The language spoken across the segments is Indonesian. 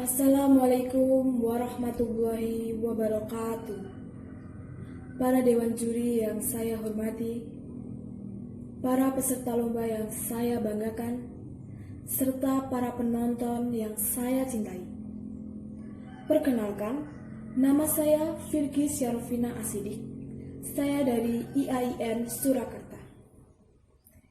Assalamualaikum warahmatullahi wabarakatuh. Para dewan juri yang saya hormati, para peserta lomba yang saya banggakan, serta para penonton yang saya cintai. Perkenalkan, nama saya Firgi Syarofina Asidik. Saya dari IAIN Surakarta.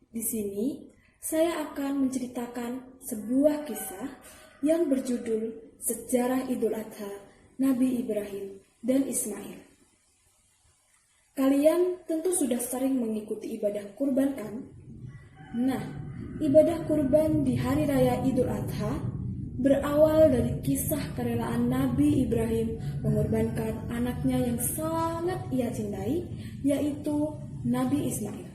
Di sini, saya akan menceritakan sebuah kisah yang berjudul Sejarah Idul Adha Nabi Ibrahim dan Ismail. Kalian tentu sudah sering mengikuti ibadah kurban kan? Nah, ibadah kurban di hari raya Idul Adha berawal dari kisah kerelaan Nabi Ibrahim mengorbankan anaknya yang sangat ia cintai, yaitu Nabi Ismail.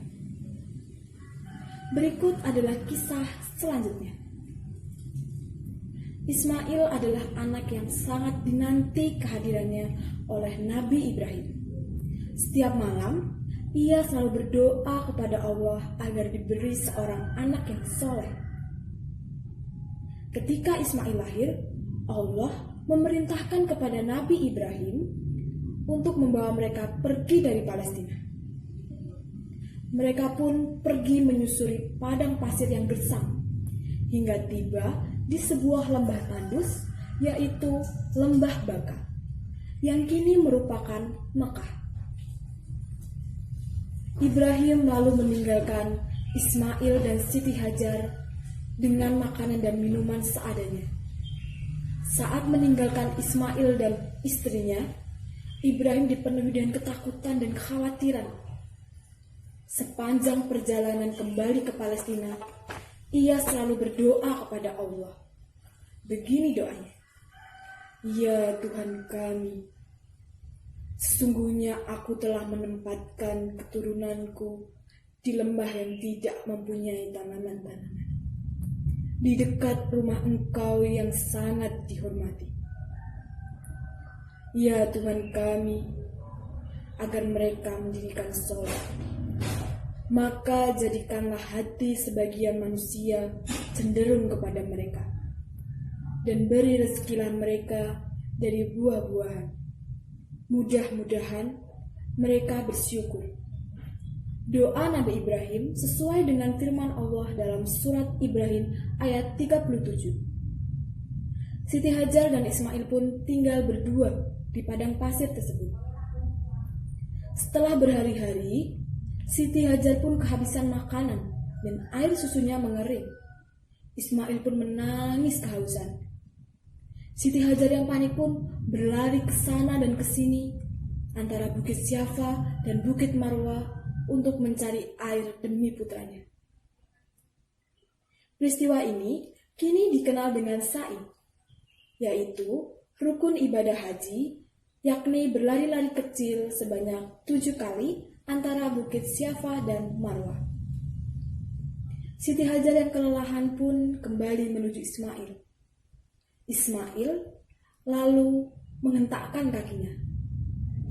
Berikut adalah kisah selanjutnya. Ismail adalah anak yang sangat dinanti kehadirannya oleh Nabi Ibrahim. Setiap malam, ia selalu berdoa kepada Allah agar diberi seorang anak yang soleh. Ketika Ismail lahir, Allah memerintahkan kepada Nabi Ibrahim untuk membawa mereka pergi dari Palestina. Mereka pun pergi menyusuri padang pasir yang gersang, hingga tiba di sebuah lembah tandus, yaitu Lembah Baka, yang kini merupakan Mekah. Ibrahim lalu meninggalkan Ismail dan Siti Hajar dengan makanan dan minuman seadanya. Saat meninggalkan Ismail dan istrinya, Ibrahim dipenuhi dengan ketakutan dan kekhawatiran. Sepanjang perjalanan kembali ke Palestina, ia selalu berdoa kepada Allah. Begini doanya, "Ya Tuhan kami, sesungguhnya aku telah menempatkan keturunanku di lembah yang tidak mempunyai tanaman-tanaman, di dekat rumah Engkau yang sangat dihormati. Ya Tuhan kami, agar mereka mendirikan sholat, maka jadikanlah hati sebagian manusia cenderung kepada mereka, dan beri rezekilah mereka dari buah-buahan. Mudah-mudahan mereka bersyukur." Doa Nabi Ibrahim sesuai dengan firman Allah dalam surat Ibrahim ayat 37. Siti Hajar dan Ismail pun tinggal berdua di padang pasir tersebut. Setelah berhari-hari, Siti Hajar pun kehabisan makanan dan air susunya mengering. Ismail pun menangis kehausan. Siti Hajar yang panik pun berlari ke sana dan ke sini antara Bukit Syafa dan Bukit Marwah untuk mencari air demi putranya. Peristiwa ini kini dikenal dengan sa'i, yaitu rukun ibadah haji, yakni berlari-lari kecil sebanyak 7 kali antara Bukit Syafa dan Marwah. Siti Hajar yang kelelahan pun kembali menuju Ismail. Ismail lalu menghentakkan kakinya,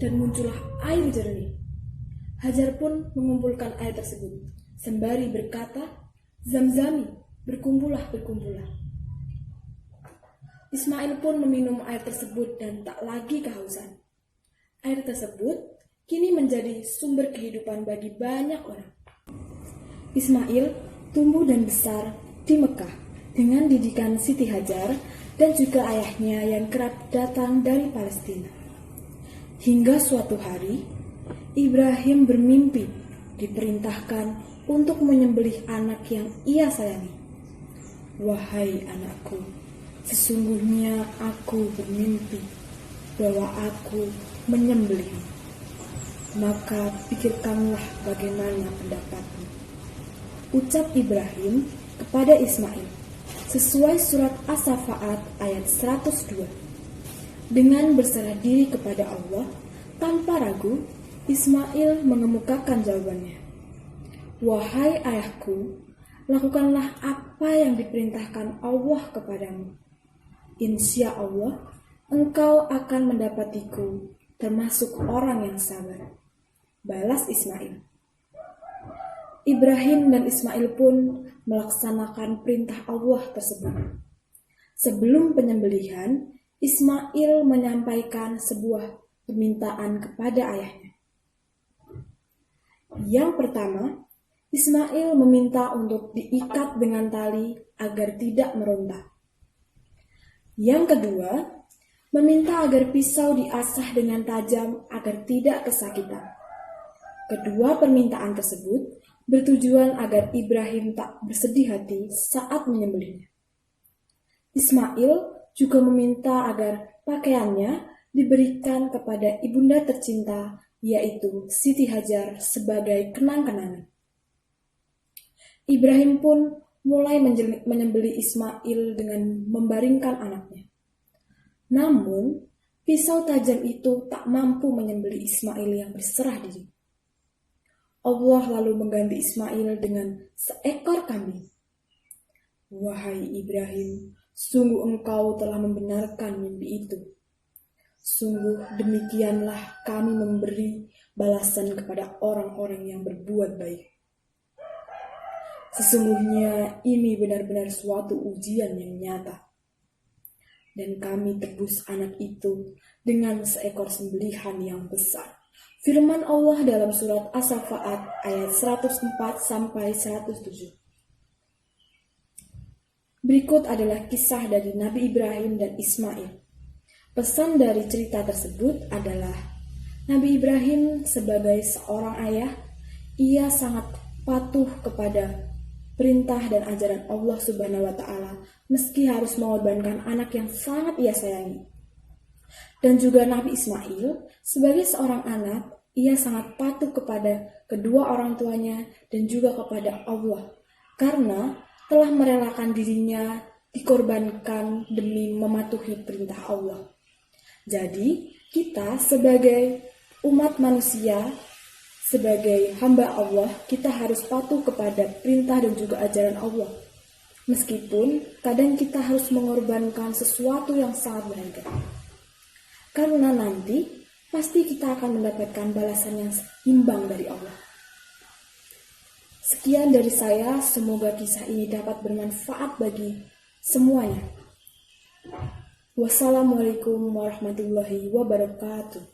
dan muncullah air jernih. Hajar pun mengumpulkan air tersebut, sembari berkata, "Zamzami, berkumpullah, berkumpullah." Ismail pun meminum air tersebut dan tak lagi kehausan. Air tersebut kini menjadi sumber kehidupan bagi banyak orang. Ismail tumbuh dan besar di Mekah dengan didikan Siti Hajar dan juga ayahnya yang kerap datang dari Palestina. Hingga suatu hari, Ibrahim bermimpi diperintahkan untuk menyembelih anak yang ia sayangi. "Wahai anakku, sesungguhnya aku bermimpi bahwa aku menyembelihmu. Maka pikirkanlah bagaimana pendapatmu," ucap Ibrahim kepada Ismail sesuai surat As-Safaat ayat 102. Dengan berserah diri kepada Allah tanpa ragu, Ismail mengemukakan jawabannya. "Wahai ayahku, lakukanlah apa yang diperintahkan Allah kepadamu. Insya Allah, engkau akan mendapatiku termasuk orang yang sabar," balas Ismail. Ibrahim dan Ismail pun melaksanakan perintah Allah tersebut. Sebelum penyembelihan, Ismail menyampaikan sebuah permintaan kepada ayahnya. Yang pertama, Ismail meminta untuk diikat dengan tali agar tidak meronta. Yang kedua, meminta agar pisau diasah dengan tajam agar tidak kesakitan. Kedua permintaan tersebut bertujuan agar Ibrahim tak bersedih hati saat menyembelihnya. Ismail juga meminta agar pakaiannya diberikan kepada ibunda tercinta, yaitu Siti Hajar, sebagai kenang-kenangan. Ibrahim pun mulai menyembelih Ismail dengan membaringkan anaknya. Namun, pisau tajam itu tak mampu menyembelih Ismail yang berserah diri. Allah lalu mengganti Ismail dengan seekor kambing. Wahai Ibrahim, sungguh engkau telah membenarkan mimpi itu. Sungguh demikianlah kami memberi balasan kepada orang-orang yang berbuat baik. Sesungguhnya ini benar-benar suatu ujian yang nyata. Dan kami tebus anak itu dengan seekor sembelihan yang besar. Firman Allah dalam surat As-Saffat ayat 104-107. Berikut adalah kisah dari Nabi Ibrahim dan Ismail. Pesan dari cerita tersebut adalah Nabi Ibrahim sebagai seorang ayah, ia sangat patuh kepada perintah dan ajaran Allah Subhanahu wa Ta'ala, meski harus mengorbankan anak yang sangat ia sayangi. Dan juga Nabi Ismail, sebagai seorang anak, ia sangat patuh kepada kedua orang tuanya dan juga kepada Allah, karena telah merelakan dirinya dikorbankan demi mematuhi perintah Allah. Jadi, kita sebagai umat manusia, sebagai hamba Allah, kita harus patuh kepada perintah dan juga ajaran Allah. Meskipun kadang kita harus mengorbankan sesuatu yang sangat berharga. Karena nanti pasti kita akan mendapatkan balasan yang seimbang dari Allah. Sekian dari saya, semoga kisah ini dapat bermanfaat bagi semuanya. Wassalamualaikum warahmatullahi wabarakatuh.